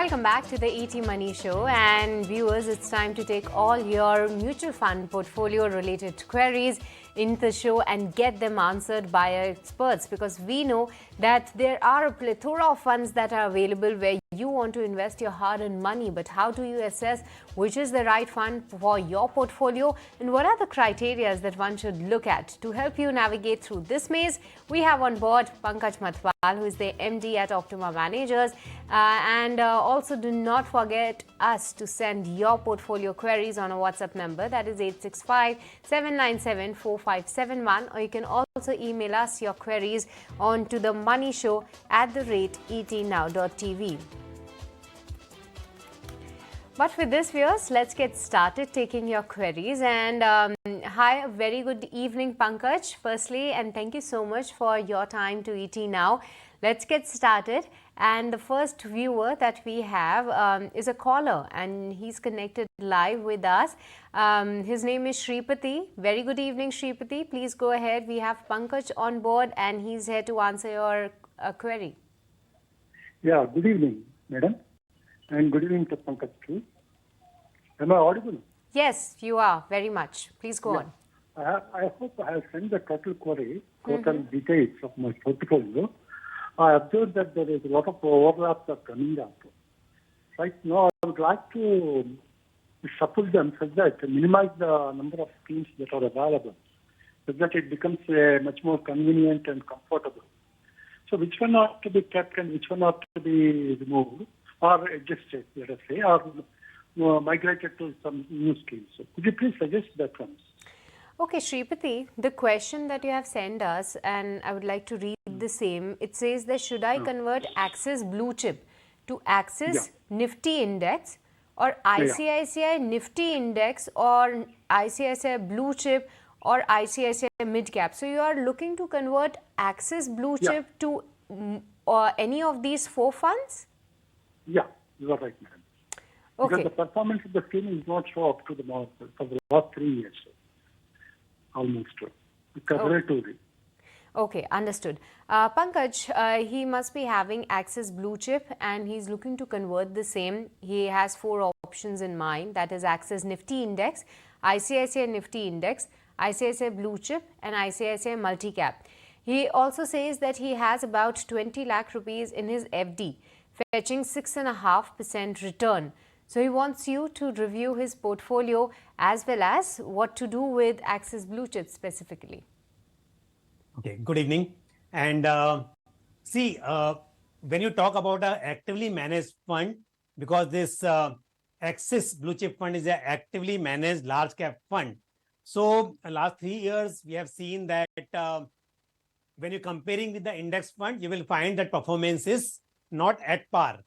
Welcome back to the ET Money Show, and viewers, it's time to take all your mutual fund portfolio related queries in the show and get them answered by our experts, because we know that there are a plethora of funds that are available where you want to invest your hard-earned money, but how do you assess which is the right fund for your portfolio and what are the criteria that one should look at? To help you navigate through this maze, we have on board Pankaj Mathwal, who is the MD at Optima Managers, and also do not forget us to send your portfolio queries on a WhatsApp number, that is 865-797-4571, or you can also email us your queries on to the moneyshow@etnow.tv. But with this, viewers, let's get started taking your queries. And hi, a very good evening, Pankaj, firstly, and thank you so much for your time to ET Now. Let's get started. And the first viewer that we have is a caller, and he's connected live with us. His name is Shripati. Very good evening, Shripati. Please go ahead. We have Pankaj on board, and he's here to answer your query. Yeah, good evening, madam. And good evening to Pankaj too. Am I audible? Yes, you are, very much. Please go on. I hope I have sent the total query, total details of my portfolio. I observed that there is a lot of overlaps are coming up. Right now, I would like to shuffle them such that minimize the number of schemes that are available, so that it becomes much more convenient and comfortable. So which one ought to be kept and which one ought to be removed or adjusted, let us say, or migrated to some new schemes? So could you please suggest that one? Okay, Shripati, the question that you have sent us, and I would like to read the same. It says that should I convert Axis Blue Chip to Axis Nifty Index, or ICICI Nifty Index, or ICICI Blue Chip, or ICICI Mid Cap? So you are looking to convert Axis Blue Chip to any of these four funds? Yeah, you are right, madam. Okay. Because the performance of the scheme is not so up to the mark for the last 3 years, almost. Comparatively. Okay, understood. Pankaj, he must be having Axis Blue Chip and he's looking to convert the same. He has four options in mind, that is Axis Nifty Index, ICICI Nifty Index, ICICI Blue Chip, and ICICI Multicap. He also says that he has about 20 lakh rupees in his FD, fetching 6.5% return. So he wants you to review his portfolio as well as what to do with Axis Blue Chip specifically. Okay, good evening. And when you talk about an actively managed fund, because this Axis Blue Chip Fund is an actively managed large cap fund. So last 3 years, we have seen that when you're comparing with the index fund, you will find that performance is not at par.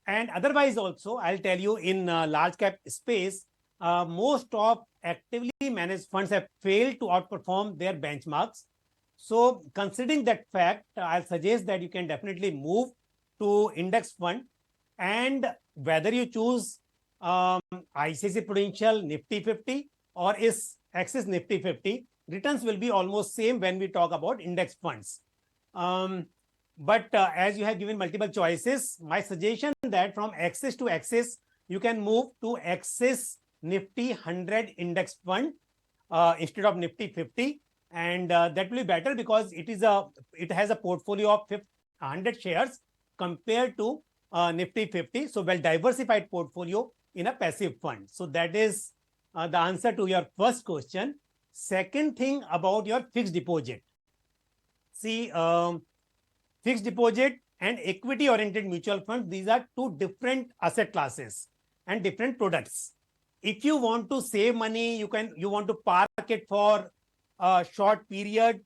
And otherwise also, I'll tell you, in large cap space, most of actively managed funds have failed to outperform their benchmarks. So considering that fact, I'll suggest that you can definitely move to index fund, and whether you choose ICICI Prudential Nifty 50 or is Axis Nifty 50, returns will be almost same when we talk about index funds. But as you have given multiple choices, my suggestion that from Axis to Axis, you can move to Axis Nifty 100 Index Fund instead of Nifty 50. And that will be better because it has a portfolio of 100 shares compared to Nifty 50. So well diversified portfolio in a passive fund. So that is the answer to your first question. Second thing about your fixed deposit. See, fixed deposit and equity oriented mutual funds, these are two different asset classes and different products. If you want to save money, you want to park it for a short period,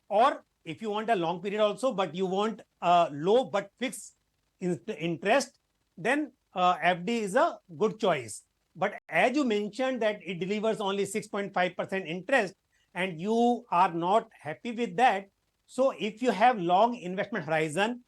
or if you want a long period also, but you want low but fixed interest, then FD is a good choice. But as you mentioned that it delivers only 6.5% interest and you are not happy with that, so if you have long investment horizon,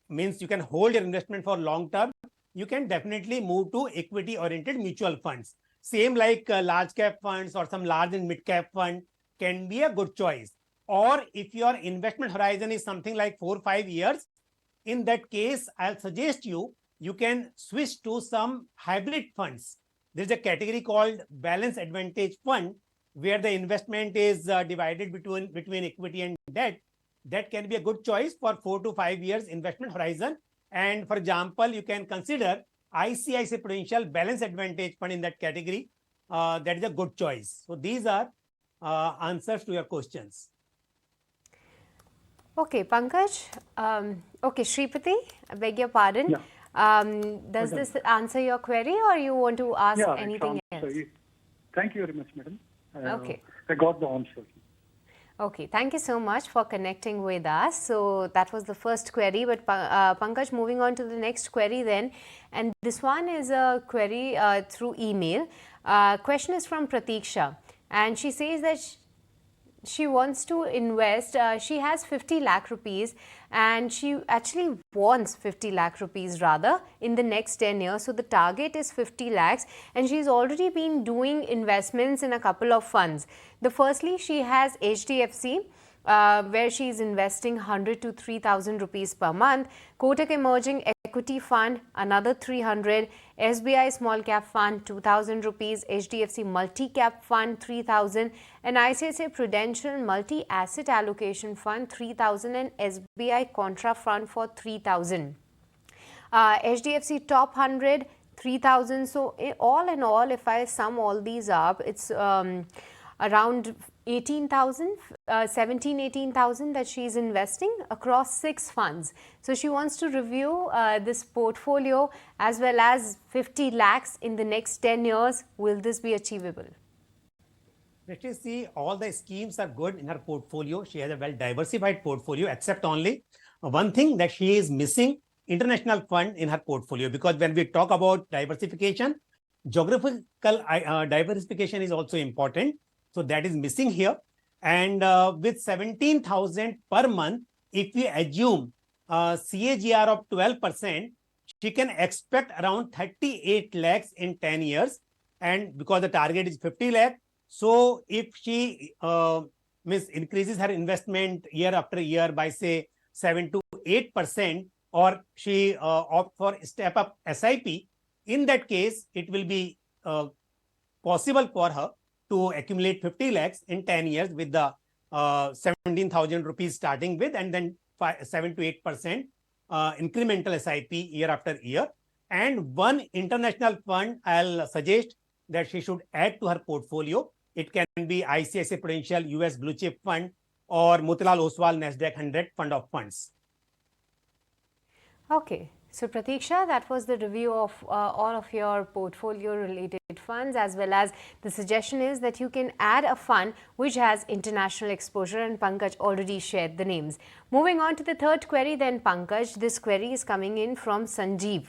means you can hold your investment for long term, you can definitely move to equity oriented mutual funds. Same like large cap funds or some large and mid cap fund can be a good choice. Or if your investment horizon is something like 4 or 5 years, in that case, I'll suggest you you can switch to some hybrid funds. There's a category called Balance Advantage Fund, where the investment is divided between equity and debt. That can be a good choice for 4 to 5 years investment horizon. And for example, you can consider ICICI Prudential Balance Advantage Fund in that category. That is a good choice. So these are answers to your questions. Okay, Pankaj. Okay, Shripati, I beg your pardon. Yeah. Does this answer your query, or you want to ask Yeah, anything it's else? thank you very much, madam. Okay. I got the answer. Okay, thank you so much for connecting with us. So that was the first query, but Pankaj, moving on to the next query then. And this one is a query through email. Question is from Pratiksha, and she says that she wants to invest. She has 50 lakh rupees, and she actually wants 50 lakh rupees rather in the next 10 years. So the target is 50 lakhs, and she's already been doing investments in a couple of funds. The firstly, she has HDFC, where she is investing 100 to 3,000 rupees per month. Kotak Emerging Equity Fund, another 300. SBI Small Cap Fund, 2,000 rupees. HDFC Multi Cap Fund, 3,000. And ICICI Prudential Multi Asset Allocation Fund, 3,000. And SBI Contra Fund for 3,000. HDFC Top 100, 3,000. So all in all, if I sum all these up, it's around 18,000, 18,000 that she's investing across 6 funds. So she wants to review this portfolio as well as 50 lakhs in the next 10 years. Will this be achievable? Let us see, all the schemes are good in her portfolio. She has a well diversified portfolio, except only one thing, that she is missing international fund in her portfolio. Because when we talk about diversification, geographical diversification is also important. So that is missing here. And with 17,000 per month, if we assume CAGR of 12%, she can expect around 38 lakhs in 10 years. And because the target is 50 lakh, so if she increases her investment year after year by say 7 to 8%, or she opt for step up SIP, in that case, it will be possible for her to accumulate 50 lakhs in 10 years with the 17,000 rupees starting with, and then 7 to 8% incremental SIP year after year. And one international fund I'll suggest that she should add to her portfolio. It can be ICICI Prudential US Blue Chip Fund or Motilal Oswal Nasdaq 100 Fund of Funds. Okay. So Pratiksha, that was the review of all of your portfolio related funds, as well as the suggestion is that you can add a fund which has international exposure, and Pankaj already shared the names. Moving on to the third query then, Pankaj, this query is coming in from Sanjeev.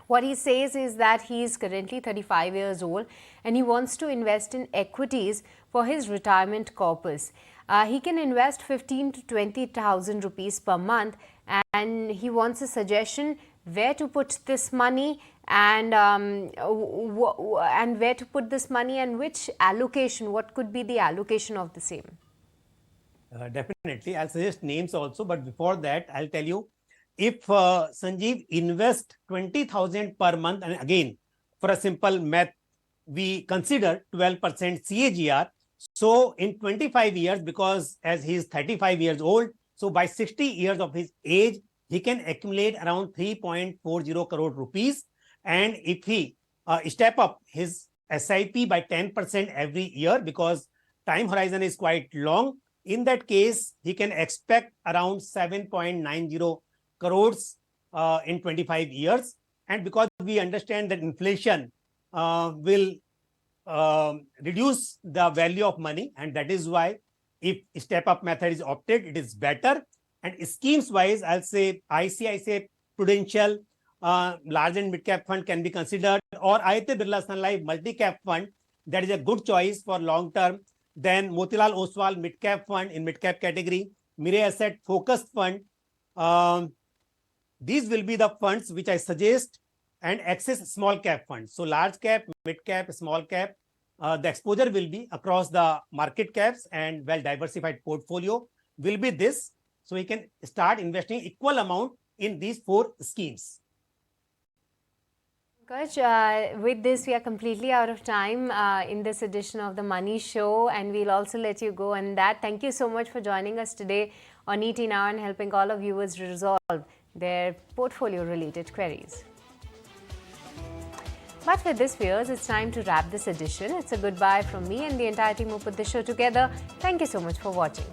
What he says is that he is currently 35 years old and he wants to invest in equities for his retirement corpus. He can invest 15 to 20,000 rupees per month, and he wants a suggestion where to put this money and where to put this money and which allocation, what could be the allocation of the same. Definitely, I'll suggest names also, but before that, I'll tell you, if Sanjeev invest 20,000 per month, and again, for a simple math, we consider 12% CAGR. So in 25 years, because as he is 35 years old, so by 60 years of his age, he can accumulate around 3.40 crore rupees. And if he step up his SIP by 10% every year, because time horizon is quite long, in that case, he can expect around 7.90 crores in 25 years. And because we understand that inflation will reduce the value of money, and that is why if step-up method is opted, it is better. And schemes-wise, I'll say ICICI Prudential large and mid-cap fund can be considered, or Aditya Birla Sun Life multi-cap fund, that is a good choice for long-term. Then Motilal Oswal mid-cap fund in mid-cap category, Mirae Asset Focused Fund. These will be the funds which I suggest, and Axis small cap funds. So large cap, mid cap, small cap, the exposure will be across the market caps, and well diversified portfolio will be this. So he can start investing equal amount in these 4 schemes. Pankaj, with this, we are completely out of time in this edition of the Money Show, and we'll also let you go on that. Thank you so much for joining us today on ET Now and helping all of viewers resolve their portfolio-related queries. But with this, viewers, it's time to wrap this edition. It's a goodbye from me and the entire team who put the show together. Thank you so much for watching.